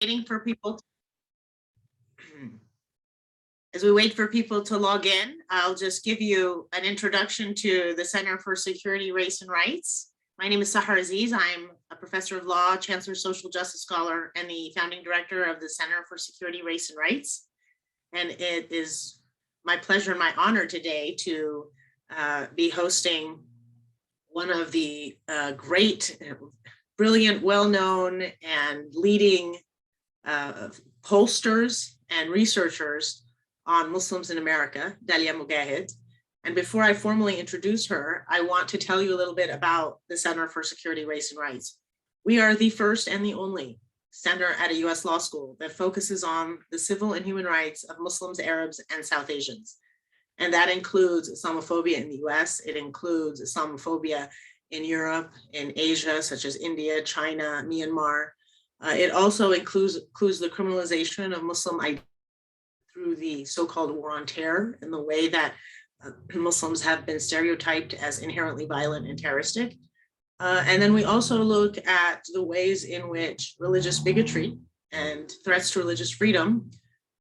waiting for people as we wait for people to log in, I'll just give you an introduction to the Center for Security, Race, and Rights. My name is Sahar Aziz. I'm a professor of law, chancellor, social justice scholar, and the founding director of the Center for Security, Race, and Rights. And it is my pleasure and my honor today to be hosting one of the great, brilliant, well-known, and leading pollsters and researchers on Muslims in America, Dalia Mogahed. And before I formally introduce her, I want to tell you a little bit about the Center for Security, Race, and Rights. We are the first and the only center at a US law school that focuses on the civil and human rights of Muslims, Arabs, and South Asians. And that includes Islamophobia in the US, it includes Islamophobia in Europe, in Asia, such as India, China, Myanmar. It also includes the criminalization of Muslim identity through the so-called war on terror and the way that Muslims have been stereotyped as inherently violent and terroristic. And then we also look at the ways in which religious bigotry and threats to religious freedom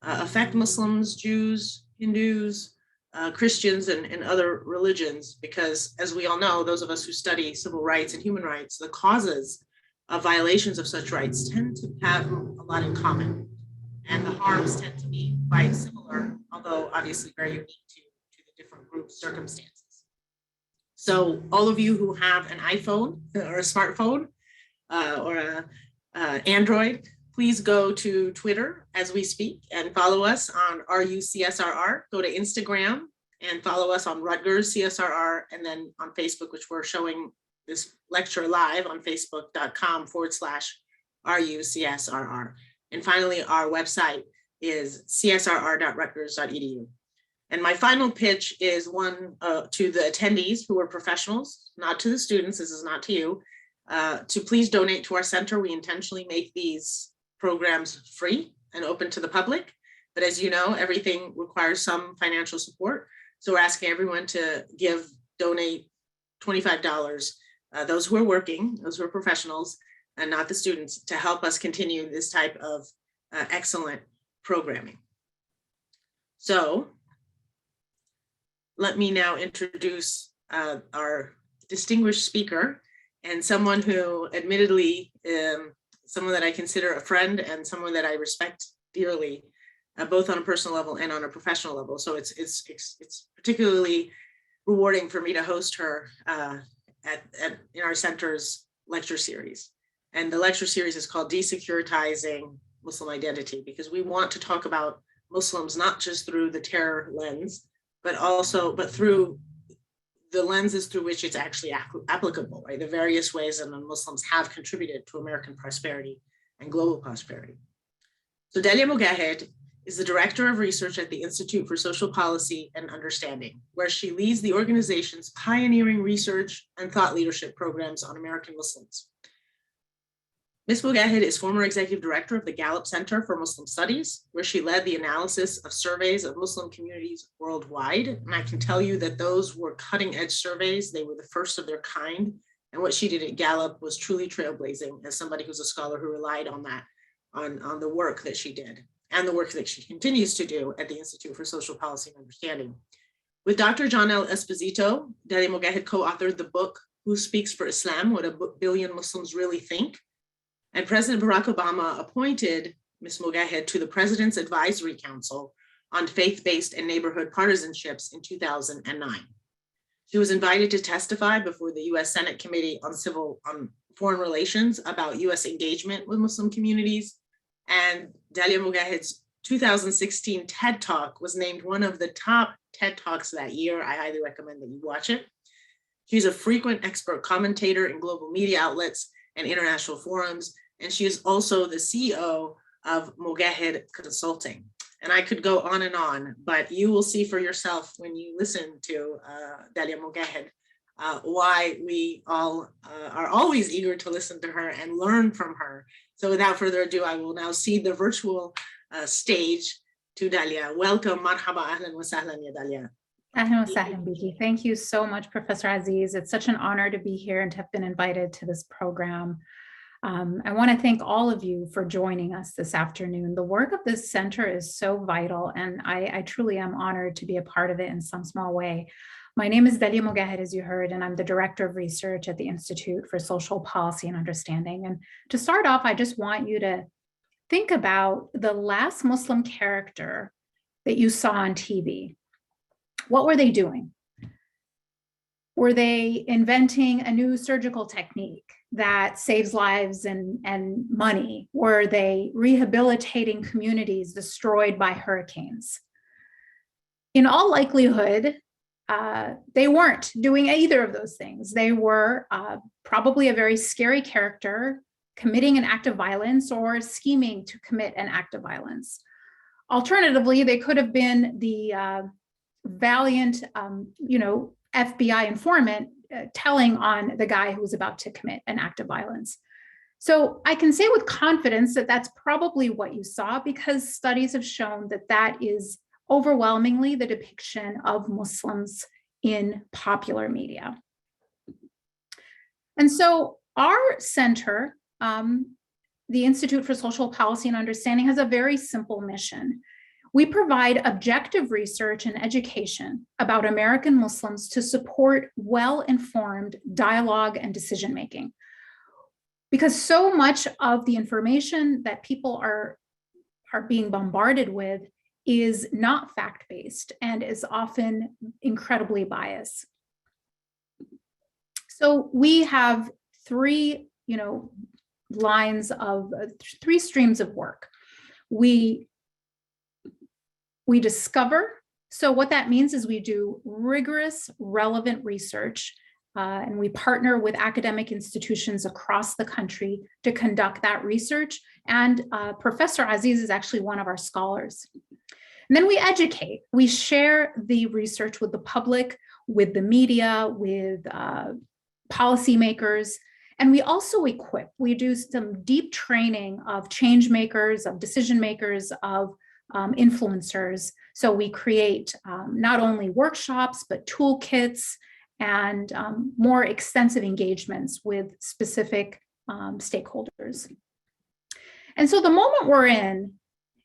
affect Muslims, Jews, Hindus, Christians, and other religions, because as we all know, those of us who study civil rights and human rights, the causes of violations of such rights tend to have a lot in common. And the harms tend to be quite similar, although obviously very unique to the different group circumstances. So all of you who have an iPhone or a smartphone or an Android, please go to Twitter as we speak and follow us on RUCSRR. Go to Instagram and follow us on Rutgers CSRR, and then on Facebook, which we're showing this lecture live on facebook.com/RUCSRR. And finally, our website is csrr.rutgers.edu. And my final pitch is one to the attendees who are professionals, not to the students, this is not to you, to please donate to our center. We intentionally make these programs free and open to the public. But as you know, everything requires some financial support. So we're asking everyone to donate $25, those who are working, those who are professionals, and not the students, to help us continue this type of excellent programming. So let me now introduce our distinguished speaker, and someone who admittedly, someone that I consider a friend and someone that I respect dearly, both on a personal level and on a professional level. So it's particularly rewarding for me to host her in our center's lecture series. And the lecture series is called Desecuritizing Muslim Identity, because we want to talk about Muslims not just through the terror lens, but through the lenses through which it's actually applicable, right? The various ways that Muslims have contributed to American prosperity and global prosperity. So Dalia Mogahed is the Director of Research at the Institute for Social Policy and Understanding, where she leads the organization's pioneering research and thought leadership programs on American Muslims. Ms. Mogahed is former executive director of the Gallup Center for Muslim Studies, where she led the analysis of surveys of Muslim communities worldwide. And I can tell you that those were cutting edge surveys. They were the first of their kind. And what she did at Gallup was truly trailblazing as somebody who's a scholar who relied on that, on the work that she did and the work that she continues to do at the Institute for Social Policy and Understanding. With Dr. John L. Esposito, Dalia Mogahed co-authored the book, Who Speaks for Islam? What a Billion Muslims Really Think. And President Barack Obama appointed Ms. Mogahed to the President's Advisory Council on Faith-Based and Neighborhood Partisanships in 2009. She was invited to testify before the US Senate Committee on Foreign Relations about US engagement with Muslim communities. And Dalia Mogahed's 2016 TED Talk was named one of the top TED Talks that year. I highly recommend that you watch it. She's a frequent expert commentator in global media outlets and international forums, and she is also the CEO of Mogahed Consulting. And I could go on, but you will see for yourself when you listen to Dalia Mogahed why we all are always eager to listen to her and learn from her. So without further ado, I will now cede the virtual stage to Dalia. Welcome, marhaba, ahlan wa sahlan, ya Dalia. Ahlan wa sahlan, Biki. Thank you so much, Professor Aziz. It's such an honor to be here and to have been invited to this program. I want to thank all of you for joining us this afternoon. The work of this center is so vital, and I truly am honored to be a part of it in some small way. My name is Dalia Mogahed, as you heard, and I'm the Director of Research at the Institute for Social Policy and Understanding. And to start off, I just want you to think about the last Muslim character that you saw on TV. What were they doing? Were they inventing a new surgical technique that saves lives and money? Were they rehabilitating communities destroyed by hurricanes? In all likelihood, they weren't doing either of those things. They were probably a very scary character committing an act of violence or scheming to commit an act of violence. Alternatively, they could have been the valiant, FBI informant telling on the guy who was about to commit an act of violence. So I can say with confidence that that's probably what you saw, because studies have shown that that is overwhelmingly the depiction of Muslims in popular media. And so our center, the Institute for Social Policy and Understanding, has a very simple mission. We provide objective research and education about American Muslims to support well-informed dialogue and decision-making. Because so much of the information that people are being bombarded with is not fact-based and is often incredibly biased. So we have three streams of work. We discover. So what that means is we do rigorous, relevant research, and we partner with academic institutions across the country to conduct that research. And Professor Aziz is actually one of our scholars. And then we educate. We share the research with the public, with the media, with policymakers, and we also equip. We do some deep training of change makers, of decision makers, of influencers. So we create not only workshops, but toolkits and more extensive engagements with specific stakeholders. And so the moment we're in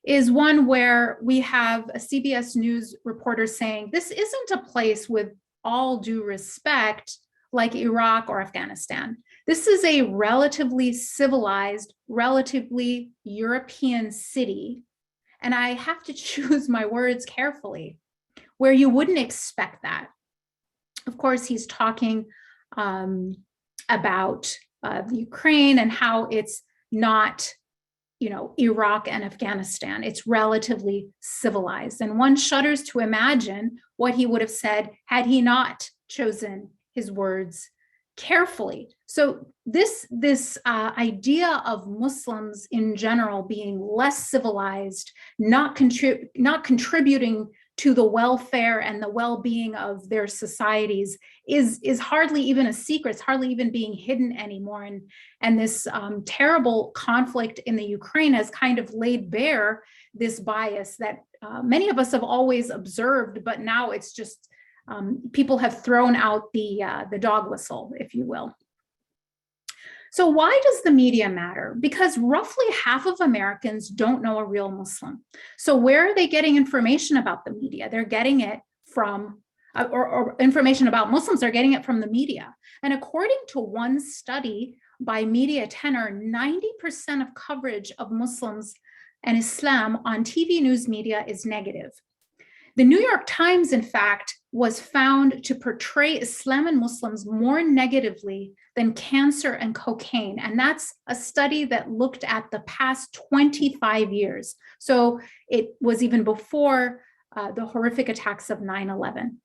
is one where we have a CBS News reporter saying, this isn't a place, with all due respect, like Iraq or Afghanistan. This is a relatively civilized, relatively European city. And I have to choose my words carefully, where you wouldn't expect that. Of course, he's talking about Ukraine and how it's not, Iraq and Afghanistan. It's relatively civilized. And one shudders to imagine what he would have said had he not chosen his words carefully. So this idea of Muslims in general being less civilized, not contributing to the welfare and the well-being of their societies is hardly even a secret. It's hardly even being hidden anymore. And this terrible conflict in the Ukraine has kind of laid bare this bias that many of us have always observed, but now it's just people have thrown out the dog whistle, if you will. So why does the media matter? Because roughly half of Americans don't know a real Muslim. So where are they getting information about the media? They're getting it from, or information about Muslims, they're getting it from the media. And according to one study by Media Tenor, 90% of coverage of Muslims and Islam on TV news media is negative. The New York Times, in fact, was found to portray Islam and Muslims more negatively than cancer and cocaine. And that's a study that looked at the past 25 years. So it was even before the horrific attacks of 9/11.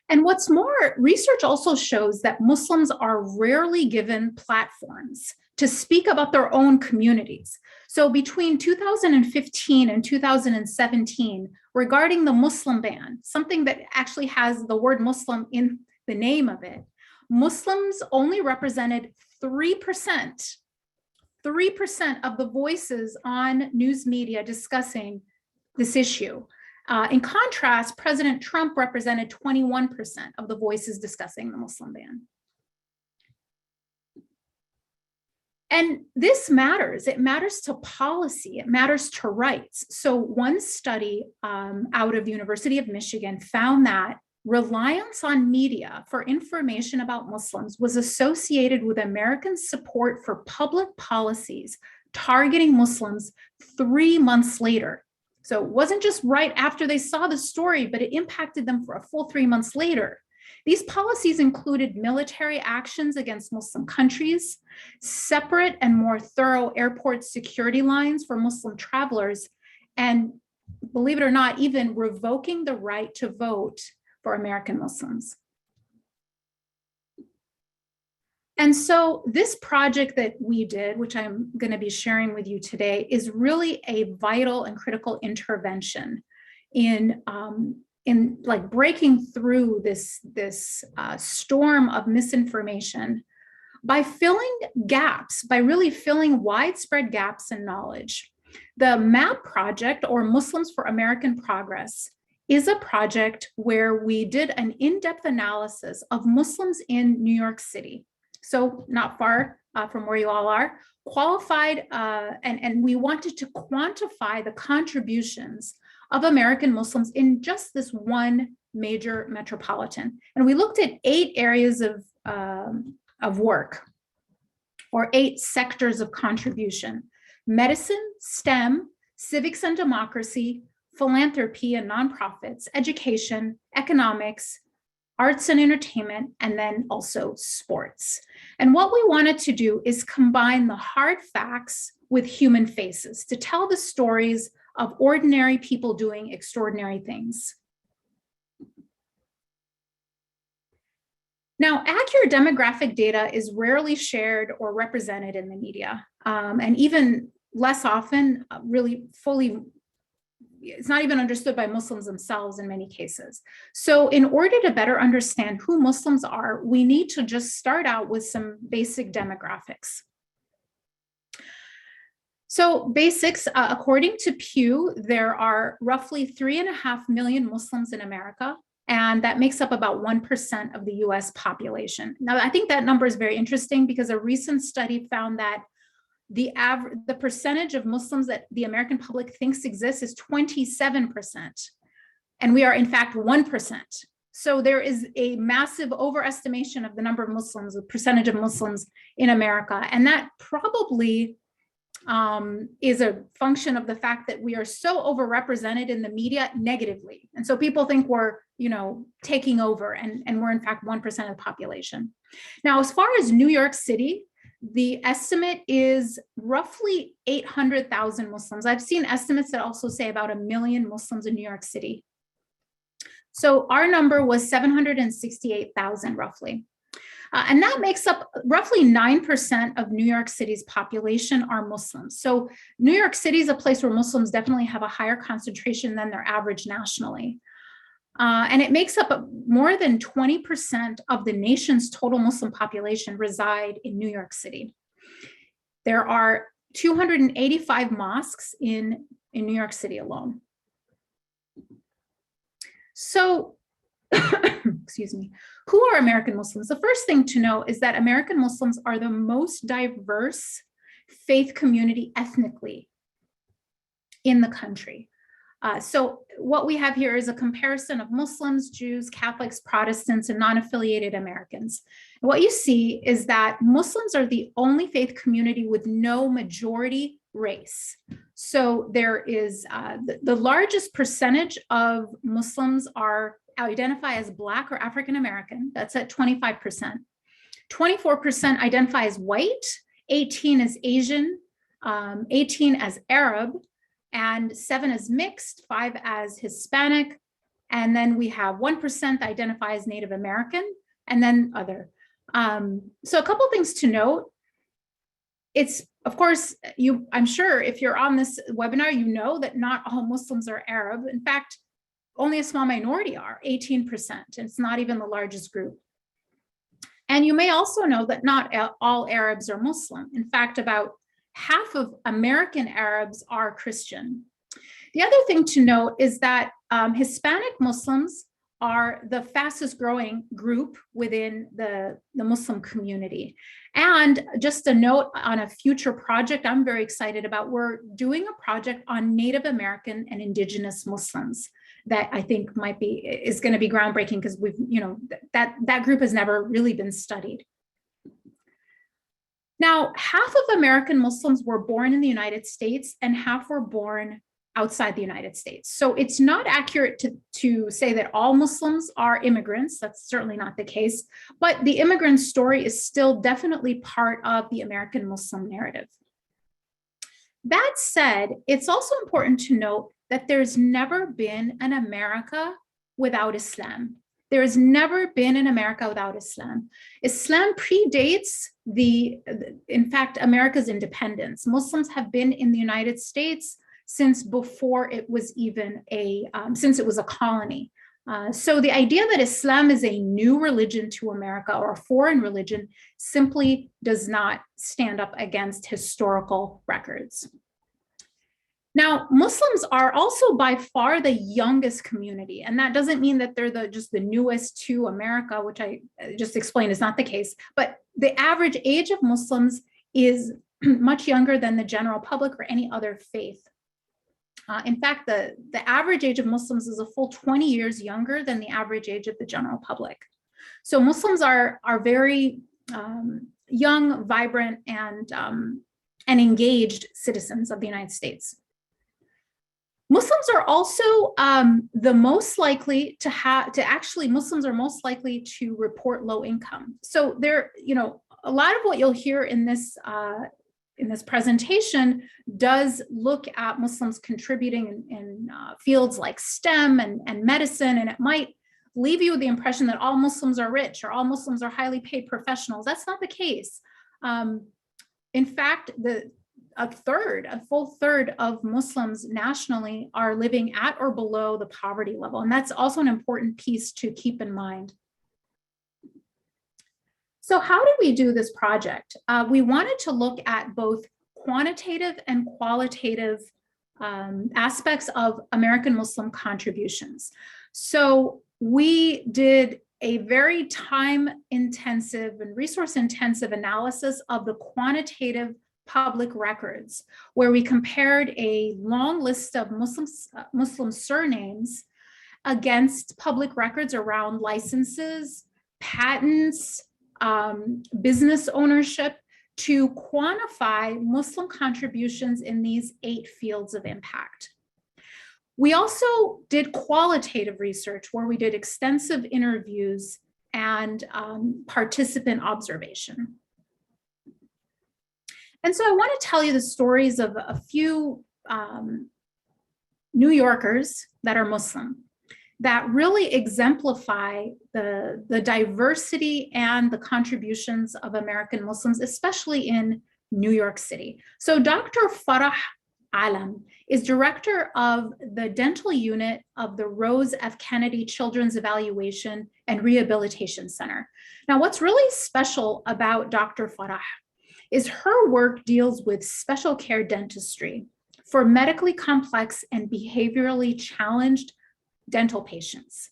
And what's more, research also shows that Muslims are rarely given platforms to speak about their own communities. So between 2015 and 2017, regarding the Muslim ban, something that actually has the word Muslim in the name of it, Muslims only represented 3% of the voices on news media discussing this issue. In contrast, President Trump represented 21% of the voices discussing the Muslim ban. And this matters. It matters to policy. It matters to rights. So one study out of University of Michigan found that reliance on media for information about Muslims was associated with American support for public policies targeting Muslims 3 months later. So it wasn't just right after they saw the story, but it impacted them for a full 3 months later. These policies included military actions against Muslim countries, separate and more thorough airport security lines for Muslim travelers, and believe it or not, even revoking the right to vote for American Muslims. And so this project that we did, which I'm going to be sharing with you today, is really a vital and critical intervention in like breaking through this storm of misinformation by filling gaps, by really filling widespread gaps in knowledge. The MAP project, or Muslims for American Progress, is a project where we did an in-depth analysis of Muslims in New York City. So not far from where you all are, qualified, and we wanted to quantify the contributions of American Muslims in just this one major metropolitan. And we looked at 8 areas of work, or 8 sectors of contribution: medicine, STEM, civics and democracy, philanthropy and nonprofits, education, economics, arts and entertainment, and then also sports. And what we wanted to do is combine the hard facts with human faces to tell the stories of ordinary people doing extraordinary things. Now, accurate demographic data is rarely shared or represented in the media, and even less often really fully, it's not even understood by Muslims themselves in many cases. So in order to better understand who Muslims are, we need to just start out with some basic demographics. So basics, according to Pew, there are roughly 3.5 million Muslims in America, and that makes up about 1% of the US population. Now, I think that number is very interesting because a recent study found that the percentage of Muslims that the American public thinks exists is 27%, and we are in fact 1%. So there is a massive overestimation of the number of Muslims, the percentage of Muslims in America, and that probably is a function of the fact that we are so overrepresented in the media negatively. And so people think we're, taking over, and we're in fact 1% of the population. Now, as far as New York City, the estimate is roughly 800,000 Muslims. I've seen estimates that also say about 1 million Muslims in New York City. So our number was 768,000 roughly. And that makes up roughly 9% of New York City's population are Muslims. So New York City is a place where Muslims definitely have a higher concentration than their average nationally. And it makes up more than 20% of the nation's total Muslim population reside in New York City. There are 285 mosques in New York City alone. So, excuse me, who are American Muslims? The first thing to know is that American Muslims are the most diverse faith community ethnically in the country. So what we have here is a comparison of Muslims, Jews, Catholics, Protestants, and non-affiliated Americans. And what you see is that Muslims are the only faith community with no majority race. So there is the largest percentage of Muslims identify as Black or African American. That's at 25%. 24% identify as white, 18 as Asian, 18 as Arab, and 7 as mixed, 5 as Hispanic, and then we have 1% identify as Native American, and then other. So a couple things to note. It's, of course, I'm sure if you're on this webinar, you know that not all Muslims are Arab. In fact, only a small minority are, 18%. It's not even the largest group. And you may also know that not all Arabs are Muslim. In fact, about half of American Arabs are Christian. The other thing to note is that Hispanic Muslims are the fastest growing group within the Muslim community. And just a note on a future project I'm very excited about, we're doing a project on Native American and Indigenous Muslims that I think is going to be groundbreaking, because we've, that group has never really been studied. Now, half of American Muslims were born in the United States and half were born outside the United States. So it's not accurate to say that all Muslims are immigrants. That's certainly not the case, but the immigrant story is still definitely part of the American Muslim narrative. That said, it's also important to note that there's never been an America without Islam. There has never been an America without Islam. Islam predates in fact, America's independence. Muslims have been in the United States since before it was even since it was a colony. So the idea that Islam is a new religion to America or a foreign religion simply does not stand up against historical records. Now, Muslims are also by far the youngest community, and that doesn't mean that they're just the newest to America, which I just explained is not the case, but the average age of Muslims is much younger than the general public or any other faith. In fact, the average age of Muslims is a full 20 years younger than the average age of the general public. So Muslims are very young, vibrant, and engaged citizens of the United States. Muslims are also the most likely Muslims are most likely to report low income. So a lot of what you'll hear in this presentation does look at Muslims contributing in fields like STEM and medicine, and it might leave you with the impression that all Muslims are rich or all Muslims are highly paid professionals. That's not the case. In fact, a full third of Muslims nationally are living at or below the poverty level. And that's also an important piece to keep in mind. So how did we do this project? We wanted to look at both quantitative and qualitative aspects of American Muslim contributions. So we did a very time-intensive and resource-intensive analysis of the quantitative public records, where we compared a long list of Muslim surnames against public records around licenses, patents, business ownership, to quantify Muslim contributions in these 8 fields of impact. We also did qualitative research, where we did extensive interviews and participant observation. And so I want to tell you the stories of a few New Yorkers that are Muslim that really exemplify the diversity and the contributions of American Muslims, especially in New York City. So Dr. Farah Alam is director of the dental unit of the Rose F. Kennedy Children's Evaluation and Rehabilitation Center. Now, what's really special about Dr. Farah is her work deals with special care dentistry for medically complex and behaviorally challenged dental patients.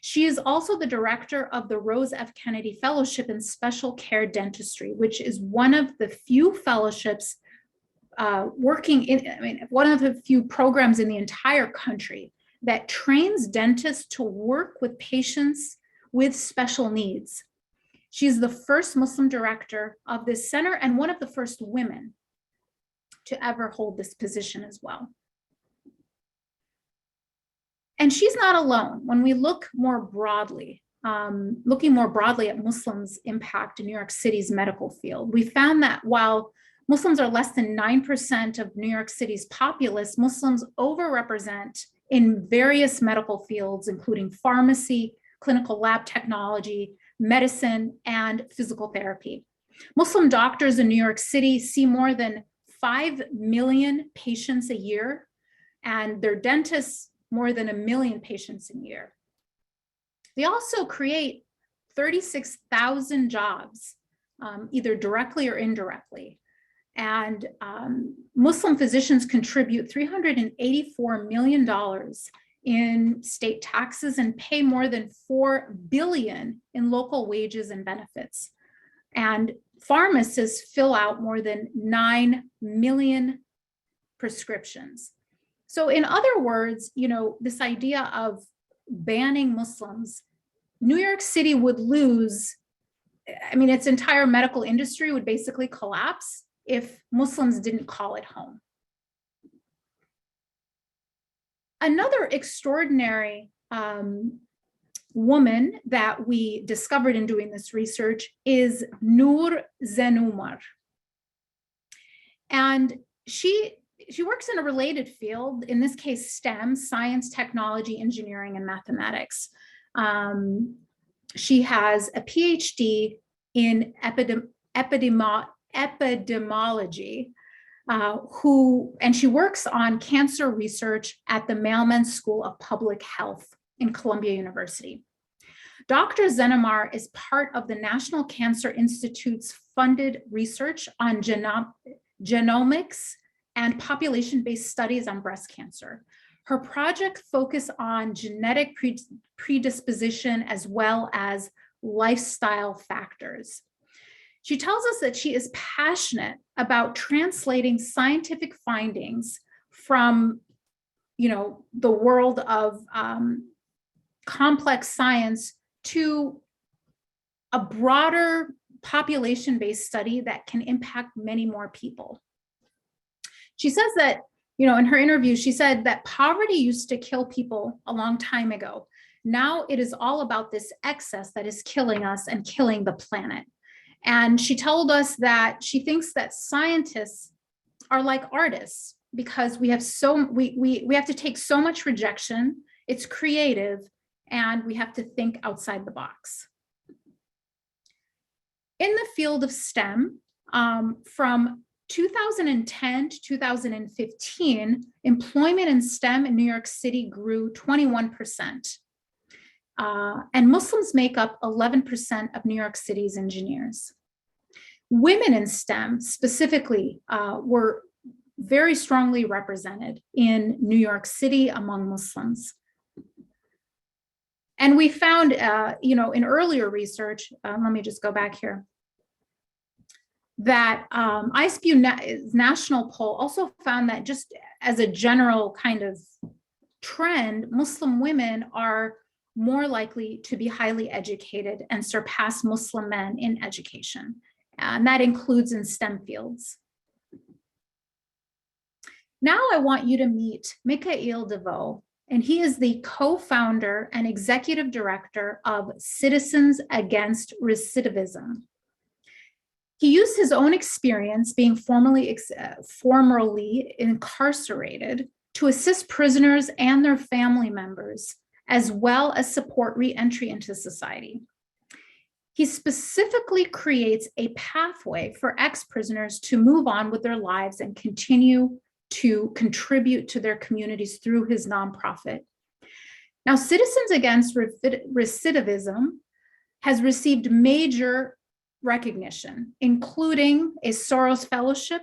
She is also the director of the Rose F. Kennedy Fellowship in Special Care Dentistry, which is one of the few fellowships one of the few programs in the entire country that trains dentists to work with patients with special needs. She's the first Muslim director of this center and one of the first women to ever hold this position as well. And she's not alone. When we look more broadly, looking more broadly at Muslims' impact in New York City's medical field, we found that while Muslims are less than 9% of New York City's populace, Muslims overrepresent in various medical fields, including pharmacy, clinical lab technology, medicine, and physical therapy. Muslim doctors in New York City see more than 5 million patients a year, and their dentists more than 1 million patients a year. They also create 36,000 jobs, either directly or indirectly. And Muslim physicians contribute $384 million in state taxes and pay more than 4 billion in local wages and benefits. And pharmacists fill out more than 9 million prescriptions. So in other words, this idea of banning Muslims, New York City would lose, its entire medical industry would basically collapse if Muslims didn't call it home. Another extraordinary woman that we discovered in doing this research is Noor Zenumar. And she works in a related field, in this case, STEM, science, technology, engineering, and mathematics. She has a PhD in epidemiology, and she works on cancer research at the Mailman School of Public Health in Columbia University. Dr. Zenumar is part of the National Cancer Institute's funded research on genomics and population-based studies on breast cancer. Her project focuses on genetic predisposition as well as lifestyle factors. She tells us that she is passionate about translating scientific findings from, the world of complex science to a broader population-based study that can impact many more people. She says that, in her interview, she said that poverty used to kill people a long time ago. Now it is all about this excess that is killing us and killing the planet. And she told us that she thinks that scientists are like artists because we have we have to take so much rejection. It's creative, and we have to think outside the box. In the field of STEM, from 2010 to 2015, employment in STEM in New York City grew 21%. And Muslims make up 11% of New York City's engineers. Women in STEM specifically were very strongly represented in New York City among Muslims. And we found, in earlier research, let me just go back here, that ISPU's national poll also found that just as a general kind of trend, Muslim women are more likely to be highly educated and surpass Muslim men in education. And that includes in STEM fields. Now I want you to meet Mikhail DeVoe, and he is the co-founder and executive director of Citizens Against Recidivism. He used his own experience being formerly incarcerated to assist prisoners and their family members, as well as support re-entry into society. He specifically creates a pathway for ex-prisoners to move on with their lives and continue to contribute to their communities through his nonprofit. Now, Citizens Against Recidivism has received major recognition, including a Soros Fellowship,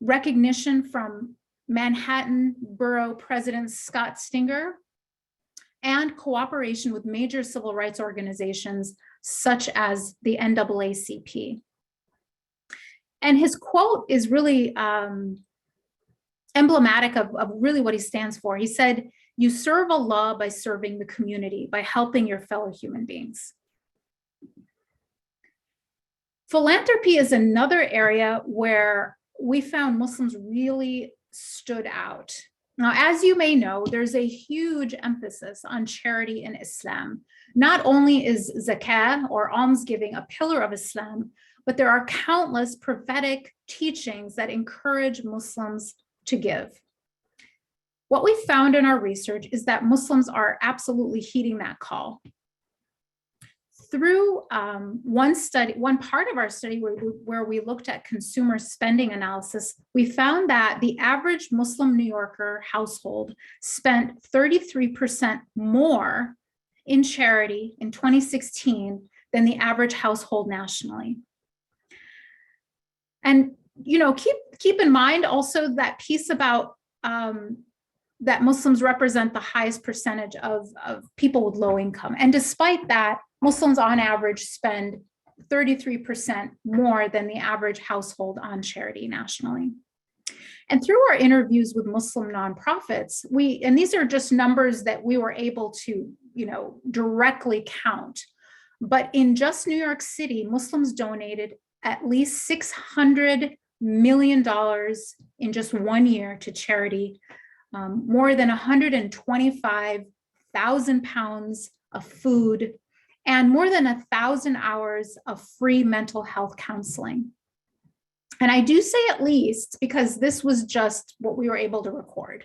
recognition from Manhattan Borough President Scott Stinger, and cooperation with major civil rights organizations such as the NAACP. And his quote is really emblematic of really what he stands for. He said, "You serve Allah by serving the community, by helping your fellow human beings." Philanthropy is another area where we found Muslims really stood out. Now, as you may know, there's a huge emphasis on charity in Islam. Not only is zakah or almsgiving a pillar of Islam, but there are countless prophetic teachings that encourage Muslims to give. What we found in our research is that Muslims are absolutely heeding that call. Through one part of our study where we looked at consumer spending analysis, we found that the average Muslim New Yorker household spent 33% more in charity in 2016 than the average household nationally. And keep in mind also that piece about that Muslims represent the highest percentage of people with low income. And despite that, Muslims on average spend 33% more than the average household on charity nationally. And through our interviews with Muslim nonprofits, and these are just numbers that we were able to, directly count. But in just New York City, Muslims donated at least $600 million in just 1 year to charity, more than 125,000 pounds of food, and more than 1,000 hours of free mental health counseling. And I do say at least because this was just what we were able to record.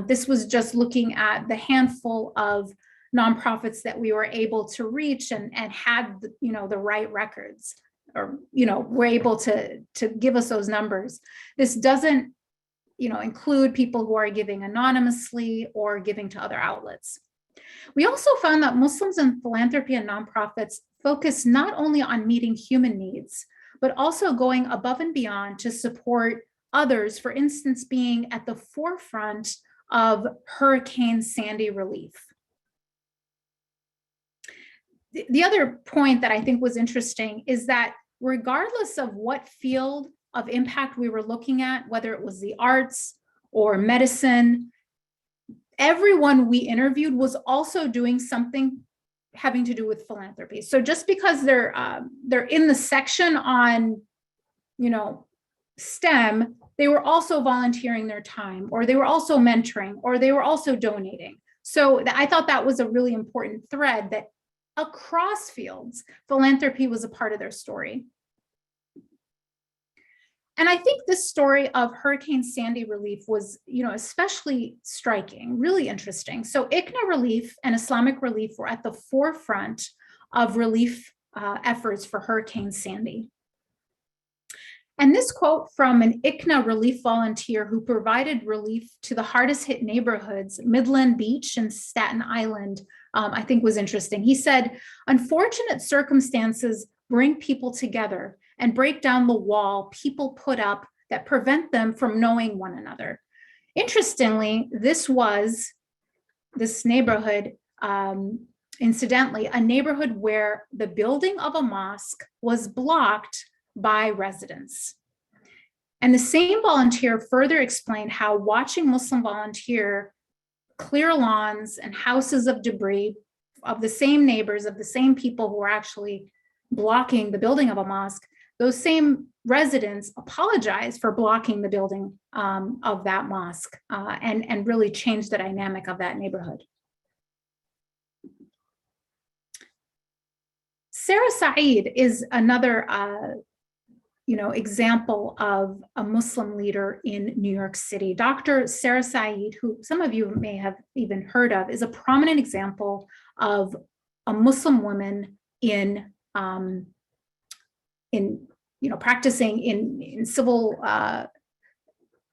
This was just looking at the handful of nonprofits that we were able to reach and had, the right records, or, were able to give us those numbers. This doesn't, include people who are giving anonymously or giving to other outlets. We also found that Muslims in philanthropy and nonprofits focus not only on meeting human needs, but also going above and beyond to support others, for instance, being at the forefront of Hurricane Sandy relief. The other point that I think was interesting is that regardless of what field of impact we were looking at, whether it was the arts or medicine, everyone we interviewed was also doing something having to do with philanthropy. So just because they're in the section on, STEM, they were also volunteering their time, or they were also mentoring, or they were also donating. So I thought that was a really important thread, that across fields, philanthropy was a part of their story. And I think this story of Hurricane Sandy relief was, especially striking, really interesting. So ICNA relief and Islamic relief were at the forefront of relief efforts for Hurricane Sandy. And this quote from an ICNA relief volunteer who provided relief to the hardest hit neighborhoods, Midland Beach and Staten Island, I think was interesting. He said, "Unfortunate circumstances bring people together and break down the wall people put up that prevent them from knowing one another." Interestingly, this neighborhood, incidentally, a neighborhood where the building of a mosque was blocked by residents. And the same volunteer further explained how watching Muslim volunteer clear lawns and houses of debris of the same neighbors, of the same people who were actually blocking the building of a mosque, those same residents apologized for blocking the building of that mosque and really changed the dynamic of that neighborhood. Sarah Saeed is another example of a Muslim leader in New York City. Dr. Sarah Saeed, who some of you may have even heard of, is a prominent example of a Muslim woman in practicing in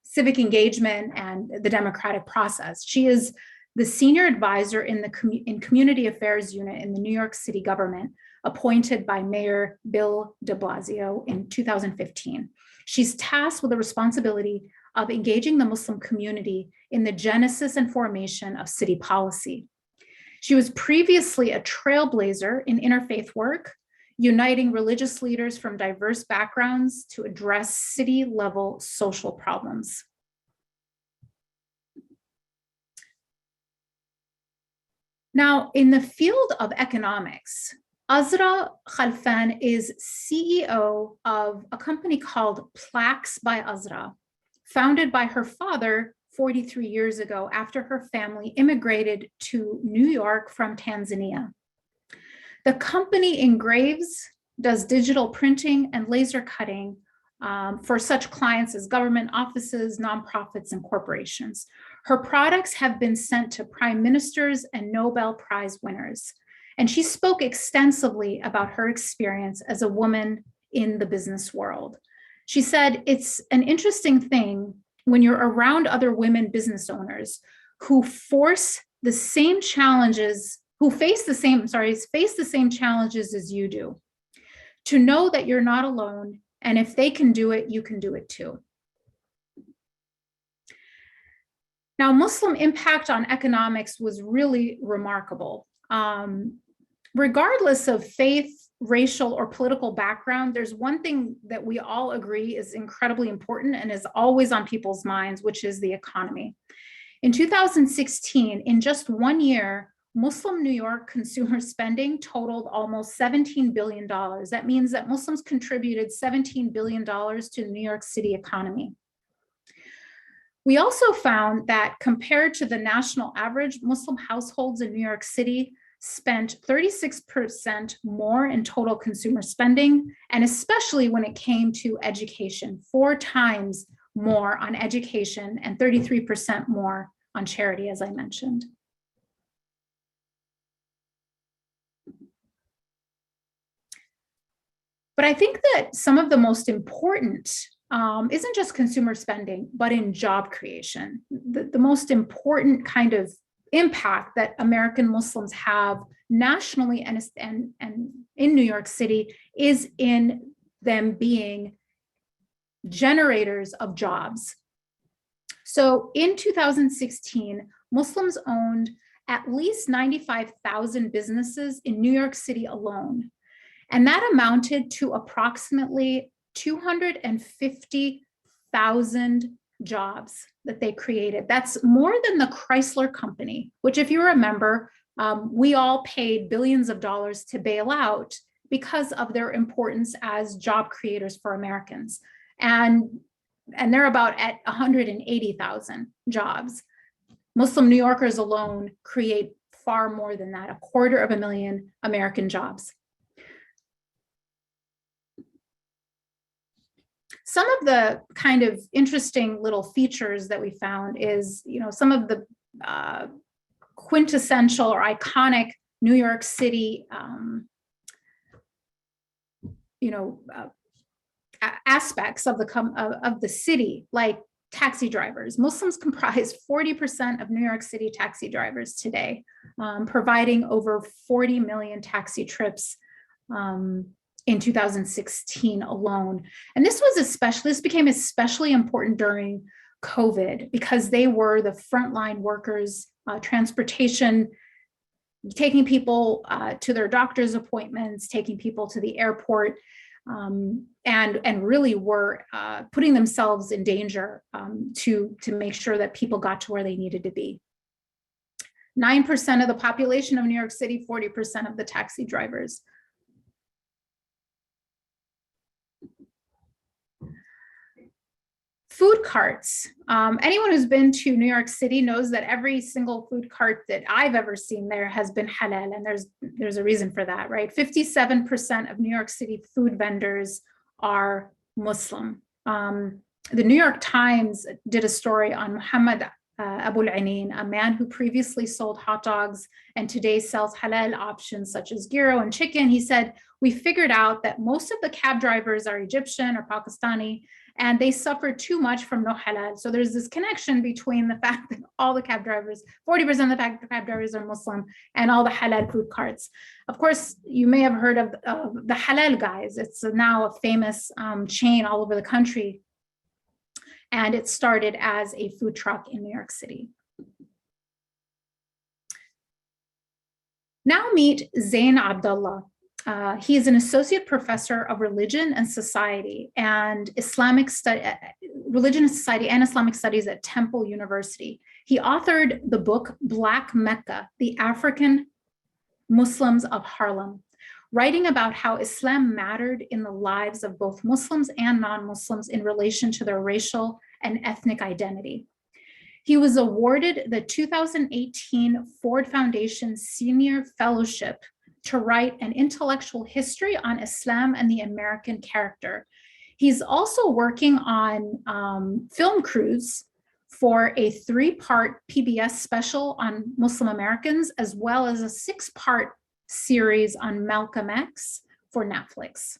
civic engagement and the democratic process. She is the senior advisor in the community affairs unit in the New York City government, appointed by Mayor Bill de Blasio in 2015. She's tasked with the responsibility of engaging the Muslim community in the genesis and formation of city policy. She was previously a trailblazer in interfaith work, uniting religious leaders from diverse backgrounds to address city-level social problems. Now, in the field of economics, Azra Khalfan is CEO of a company called Plaques by Azra, founded by her father 43 years ago after her family immigrated to New York from Tanzania. The company engraves, does digital printing and laser cutting for such clients as government offices, nonprofits, and corporations. Her products have been sent to prime ministers and Nobel Prize winners. And she spoke extensively about her experience as a woman in the business world. She said, "It's an interesting thing when you're around other women business owners who face the same challenges as you do, to know that you're not alone, and if they can do it, you can do it too." Now, Muslim impact on economics was really remarkable. Regardless of faith, racial, or political background, there's one thing that we all agree is incredibly important and is always on people's minds, which is the economy. In 2016, in just 1 year, Muslim New York consumer spending totaled almost $17 billion. That means that Muslims contributed $17 billion to the New York City economy. We also found that compared to the national average, Muslim households in New York City spent 36% more in total consumer spending, and especially when it came to education, 4 times more on education and 33% more on charity, as I mentioned. But I think that some of the most important isn't just consumer spending, but in job creation. The most important kind of impact that American Muslims have nationally and in New York City is in them being generators of jobs. So in 2016, Muslims owned at least 95,000 businesses in New York City alone. And that amounted to approximately 250,000 jobs that they created. That's more than the Chrysler Company, which, if you remember, we all paid billions of dollars to bail out because of their importance as job creators for Americans. And they're about at 180,000 jobs. Muslim New Yorkers alone create far more than that, 250,000 American jobs. Some of the kind of interesting little features that we found is, some of the quintessential or iconic New York City, aspects of the city, like taxi drivers. Muslims comprise 40% of New York City taxi drivers today, providing over 40 million taxi trips in 2016 alone. And this became especially important during COVID because they were the frontline workers, transportation, taking people to their doctor's appointments, taking people to the airport, and really were putting themselves in danger to make sure that people got to where they needed to be. 9% of the population of New York City, 40% of the taxi drivers. Food carts. Anyone who's been to New York City knows that every single food cart that I've ever seen there has been halal, and there's a reason for that, right? 57% of New York City food vendors are Muslim. The New York Times did a story on Muhammad Abu al-Ainin, a man who previously sold hot dogs and today sells halal options such as gyro and chicken. He said, "We figured out that most of the cab drivers are Egyptian or Pakistani, and they suffer too much from no halal." So there's this connection between the fact that all the cab drivers, 40% of the cab drivers are Muslim, and all the halal food carts. Of course, you may have heard of the Halal Guys. It's now a famous chain all over the country. And it started as a food truck in New York City. Now meet Zain Abdullah. He is an associate professor of religion and society and religion and society and Islamic studies at Temple University. He authored the book Black Mecca, the African Muslims of Harlem, writing about how Islam mattered in the lives of both Muslims and non-Muslims in relation to their racial and ethnic identity. He was awarded the 2018 Ford Foundation Senior Fellowship to write an intellectual history on Islam and the American character. He's also working on film crews for a 3-part PBS special on Muslim Americans, as well as a 6-part series on Malcolm X for Netflix.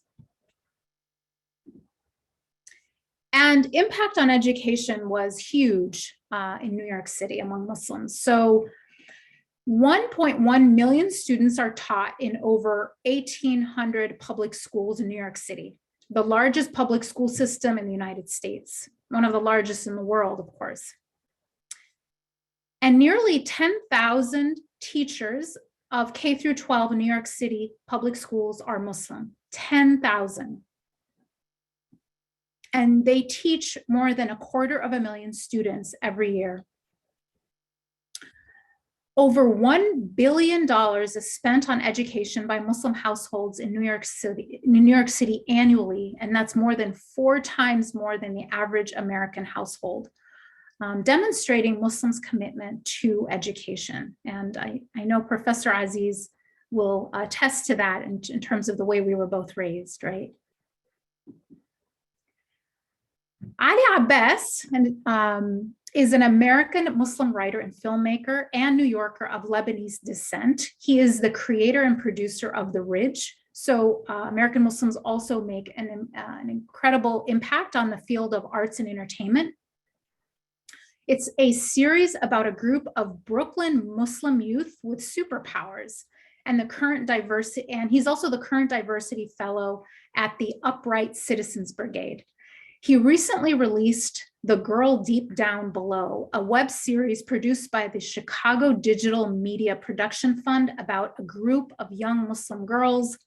And impact on education was huge in New York City among Muslims. So 1.1 million students are taught in over 1,800 public schools in New York City, the largest public school system in the United States, one of the largest in the world, of course. And nearly 10,000 teachers of K through 12 in New York City public schools are Muslim. 10,000. And they teach more than 250,000 students every year. Over $1 billion is spent on education by Muslim households in New York City annually, and that's more than 4 times more than the average American household, demonstrating Muslims' commitment to education. And I know Professor Aziz will attest to that in terms of the way we were both raised, right? Ali Abbas is an American Muslim writer and filmmaker and New Yorker of Lebanese descent. He is the creator and producer of The Ridge. So American Muslims also make an incredible impact on the field of arts and entertainment. It's a series about a group of Brooklyn Muslim youth with superpowers and the current diversity, and he's also the current diversity fellow at the Upright Citizens Brigade. He recently released The Girl Deep Down Below, a web series produced by the Chicago Digital Media Production Fund about a group of young Muslim girls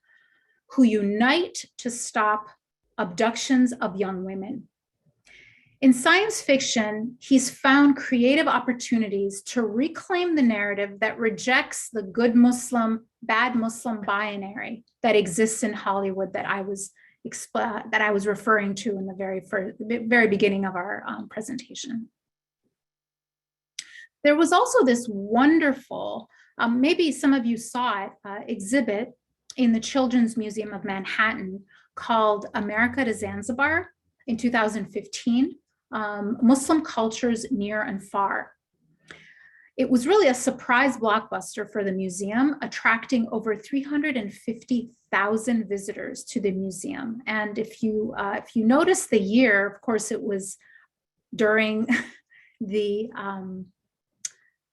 who unite to stop abductions of young women. In science fiction, he's found creative opportunities to reclaim the narrative that rejects the good Muslim, bad Muslim binary that exists in Hollywood that I was referring to in the very beginning of our presentation. There was also this wonderful, maybe some of you saw it, exhibit in the Children's Museum of Manhattan called America to Zanzibar in 2015, Muslim Cultures Near and Far. It was really a surprise blockbuster for the museum, attracting over 350,000 visitors to the museum. And if you notice the year, of course, it was during the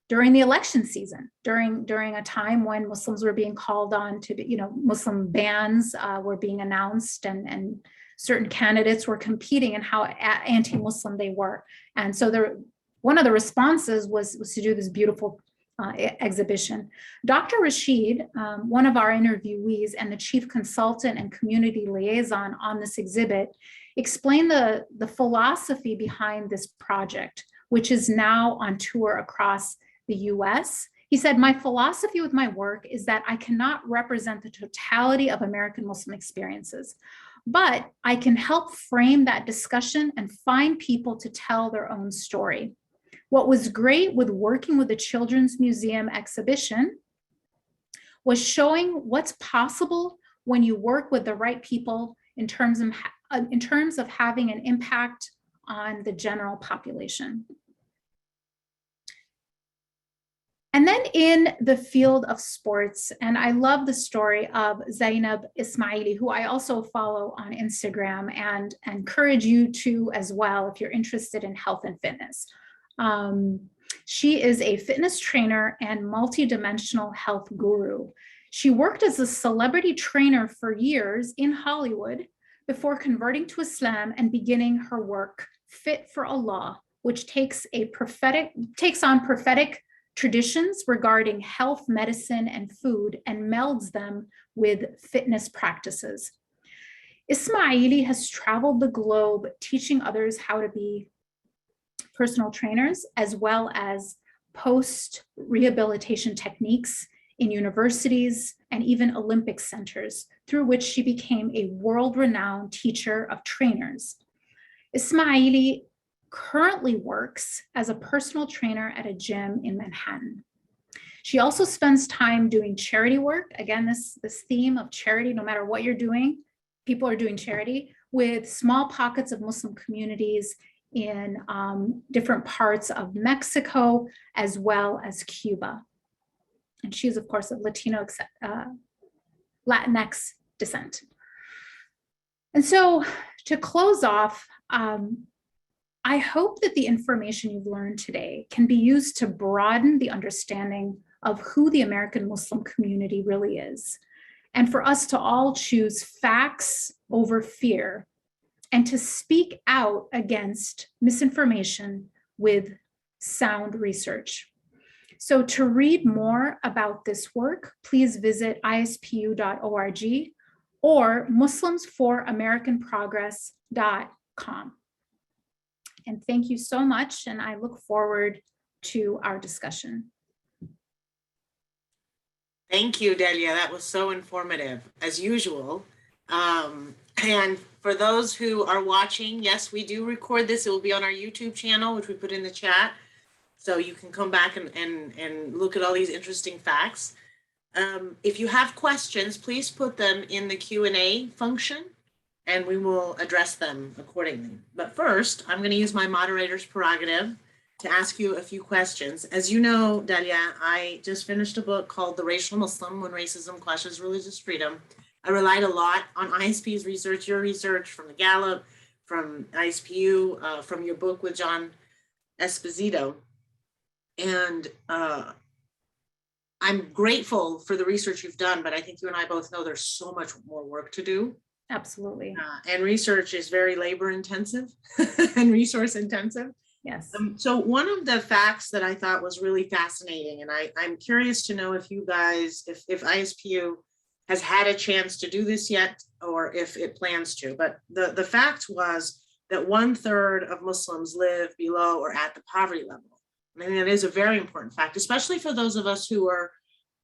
election season, during a time when Muslims were being called on to, Muslim bans were being announced, and certain candidates were competing and how anti-Muslim they were. And so one of the responses was to do this beautiful exhibition. Dr. Rashid, one of our interviewees and the chief consultant and community liaison on this exhibit, explained the philosophy behind this project, which is now on tour across the US. He said, "My philosophy with my work is that I cannot represent the totality of American Muslim experiences, but I can help frame that discussion and find people to tell their own story." What was great with working with the Children's Museum exhibition was showing what's possible when you work with the right people in terms of having an impact on the general population. And then in the field of sports, and I love the story of Zainab Ismaili, who I also follow on Instagram, and encourage you to as well if you're interested in health and fitness. She is a fitness trainer and multidimensional health guru. She worked as a celebrity trainer for years in Hollywood before converting to Islam and beginning her work, Fit for Allah, which takes on prophetic traditions regarding health, medicine, and food, and melds them with fitness practices. Ismaili has traveled the globe teaching others how to be personal trainers, as well as post-rehabilitation techniques in universities and even Olympic centers, through which she became a world-renowned teacher of trainers. Ismaili currently works as a personal trainer at a gym in Manhattan. She also spends time doing charity work. Again, this theme of charity, no matter what you're doing, people are doing charity, with small pockets of Muslim communities in different parts of Mexico, as well as Cuba. And she's, of course, of Latinx descent. And so to close off, I hope that the information you've learned today can be used to broaden the understanding of who the American Muslim community really is, and for us to all choose facts over fear, and to speak out against misinformation with sound research. So to read more about this work, please visit ispu.org or muslimsforamericanprogress.com. And thank you so much, and I look forward to our discussion. Thank you, Dalia. That was so informative, as usual. And for those who are watching, yes, we do record this. It will be on our YouTube channel, which we put in the chat. So you can come back and look at all these interesting facts. If you have questions, please put them in the Q&A function, and we will address them accordingly. But first, I'm going to use my moderator's prerogative to ask you a few questions. As you know, Dalia, I just finished a book called The Racial Muslim, When Racism Clashes Religious Freedom. I relied a lot on ISP's research, your research, from the Gallup, from ISPU, from your book with John Esposito. And I'm grateful for the research you've done, but I think you and I both know there's so much more work to do. Absolutely. And research is very labor intensive and resource intensive. Yes. So one of the facts that I thought was really fascinating, and I'm curious to know if you guys, if ISPU has had a chance to do this yet, or if it plans to, but the fact was that 1/3 of Muslims live below or at the poverty level. I mean, it is a very important fact, especially for those of us who are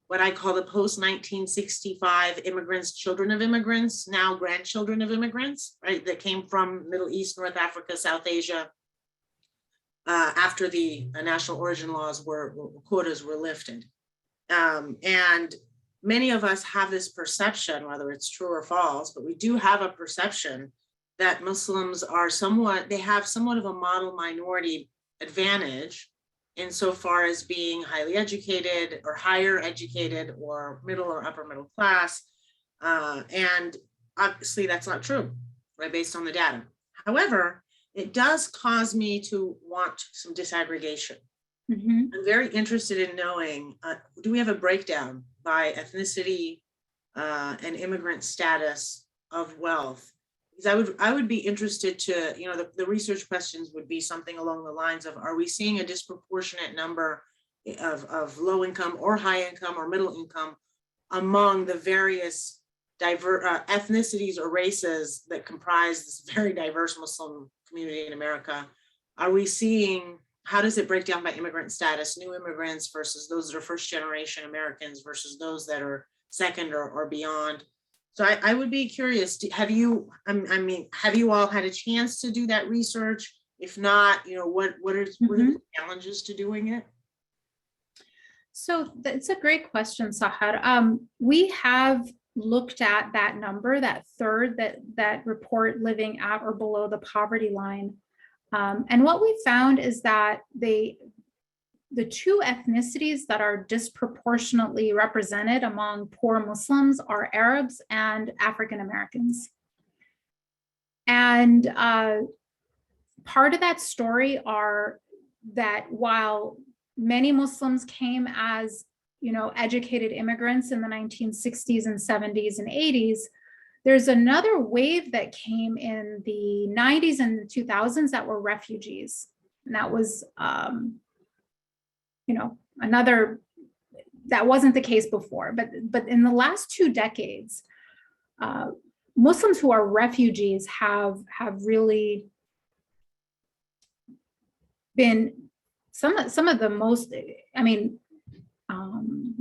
what I call the post-1965 immigrants, children of immigrants, now grandchildren of immigrants, right, that came from Middle East, North Africa, South Asia, after the national origin laws quotas were lifted. And many of us have this perception, whether it's true or false, but we do have a perception that Muslims are they have somewhat of a model minority advantage insofar as being highly educated or higher educated or middle or upper middle class. And obviously that's not true, right, based on the data. However, it does cause me to want some disaggregation. Mm-hmm. I'm very interested in knowing, do we have a breakdown by ethnicity and immigrant status of wealth? Because I would be interested to, the research questions would be something along the lines of, are we seeing a disproportionate number of low income or high income or middle income among the various diverse ethnicities or races that comprise this very diverse Muslim community in America? Are we seeing, how does it break down by immigrant status, new immigrants versus those that are first generation Americans versus those that are second or beyond? So I would be curious, have you all had a chance to do that research? If not, what are the challenges to doing it? So that's a great question, Sahar. We have looked at that number, that third that report living at or below the poverty line. And what we found is that the two ethnicities that are disproportionately represented among poor Muslims are Arabs and African Americans. And part of that story are that while many Muslims came as, educated immigrants in the 1960s and 70s and 80s, there's another wave that came in the 90s and the 2000s that were refugees. And that was, another, that wasn't the case before, but in the last 2 decades, Muslims who are refugees have really been some of the most,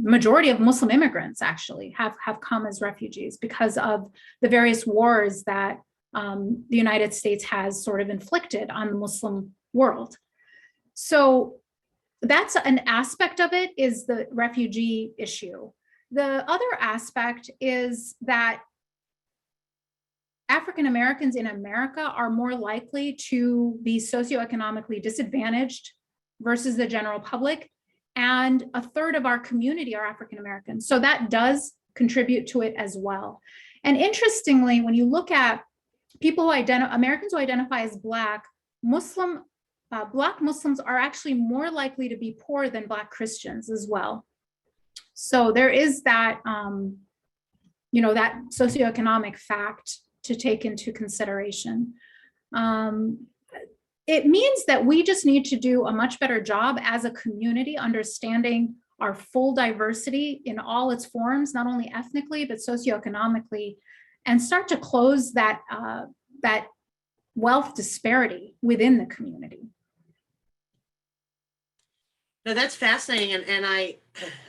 majority of Muslim immigrants actually have come as refugees because of the various wars that the United States has sort of inflicted on the Muslim world. So that's an aspect of it, is the refugee issue. The other aspect is that African Americans in America are more likely to be socioeconomically disadvantaged versus the general public. And 1/3 of our community are African Americans. So that does contribute to it as well. And interestingly, when you look at people Americans who identify as Black, Black Muslims are actually more likely to be poor than Black Christians as well. So there is that, that socioeconomic fact to take into consideration. it means that we just need to do a much better job as a community understanding our full diversity in all its forms, not only ethnically, but socioeconomically, and start to close that, that wealth disparity within the community. No, that's fascinating. And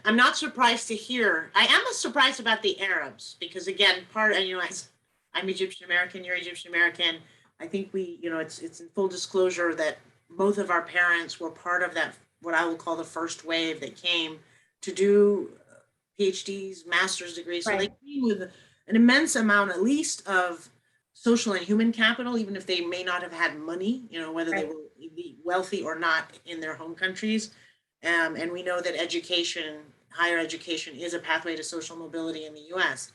I'm not surprised to hear, I am surprised about the Arabs, because again, I'm Egyptian American, you're Egyptian American. I think it's in full disclosure that both of our parents were part of that, what I will call the first wave that came to do PhDs, master's degrees. So they came with an immense amount, at least, of social and human capital, even if they may not have had money, whether they were wealthy or not in their home countries. And we know that higher education is a pathway to social mobility in the US.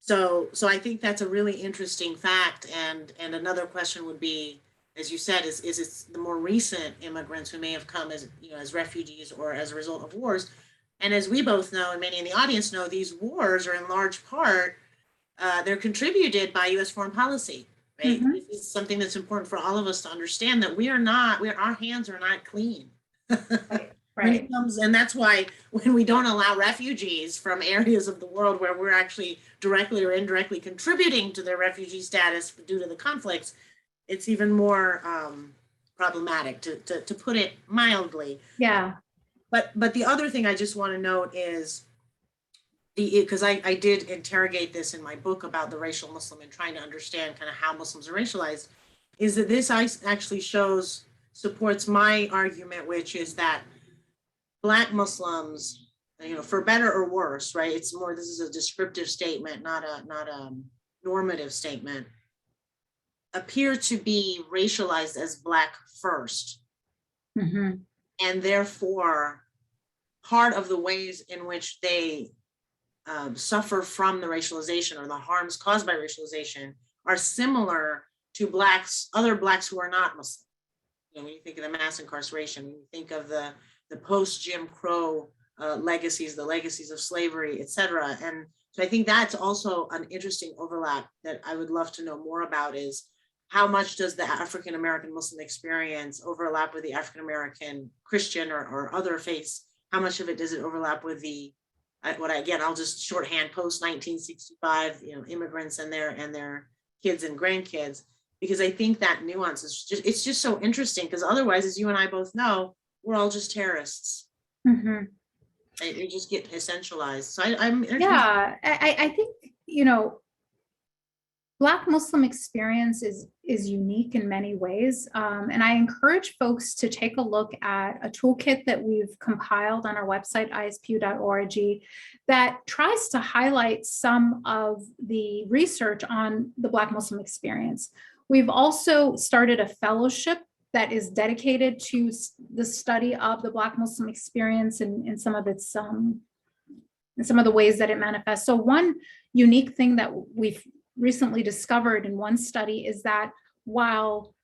So I think that's a really interesting fact. And another question would be, as you said, is it the more recent immigrants who may have come as, as refugees or as a result of wars? And as we both know, and many in the audience know, these wars are in large part, they're contributed by US foreign policy, right? Mm-hmm. This is something that's important for all of us to understand, that our hands are not clean. Right. And that's why when we don't allow refugees from areas of the world where we're actually directly or indirectly contributing to their refugee status due to the conflicts, it's even more problematic, to put it mildly. Yeah. But the other thing I just want to note is, because I did interrogate this in my book about the racial Muslim and trying to understand kind of how Muslims are racialized, is that this actually supports my argument, which is that Black Muslims, for better or worse, right? It's more, this is a descriptive statement, not a normative statement, appear to be racialized as Black first. Mm-hmm. And therefore, part of the ways in which they suffer from the racialization or the harms caused by racialization are similar to other Blacks who are not Muslim. When you think of the mass incarceration, when you think of the post-Jim Crow legacies, the legacies of slavery, et cetera. And so I think that's also an interesting overlap that I would love to know more about, is how much does the African-American Muslim experience overlap with the African-American Christian or other faiths? How much of it does it overlap with I'll just shorthand post-1965, immigrants and their kids and grandkids, because I think that nuance it's just so interesting, because otherwise, as you and I both know, we're all just terrorists. Mm-hmm. You just get essentialized. So I think, Black Muslim experience is unique in many ways. And I encourage folks to take a look at a toolkit that we've compiled on our website, ispu.org, that tries to highlight some of the research on the Black Muslim experience. We've also started a fellowship that is dedicated to the study of the Black Muslim experience and some of its in some of the ways that it manifests. So one unique thing that we've recently discovered in one study is that while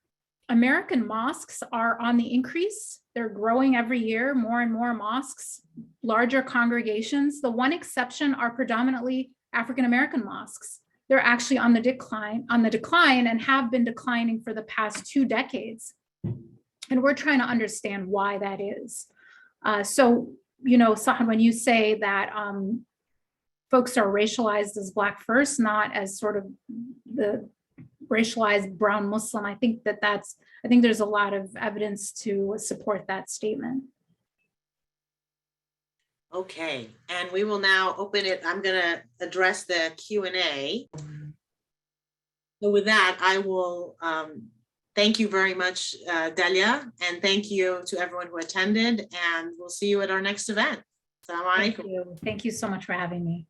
American mosques are on the increase, they're growing every year, more and more mosques, larger congregations. The one exception are predominantly African-American mosques. They're actually on the decline and have been declining for the past 2 decades. And we're trying to understand why that is. So, Sahan, when you say that folks are racialized as Black first, not as sort of the racialized brown Muslim, I think there's a lot of evidence to support that statement. Okay, and we will now open it. I'm going to address the Q&A. So with that, I will thank you very much, Dalia, and thank you to everyone who attended, and we'll see you at our next event. Assalamu alaikum. Thank you so much for having me.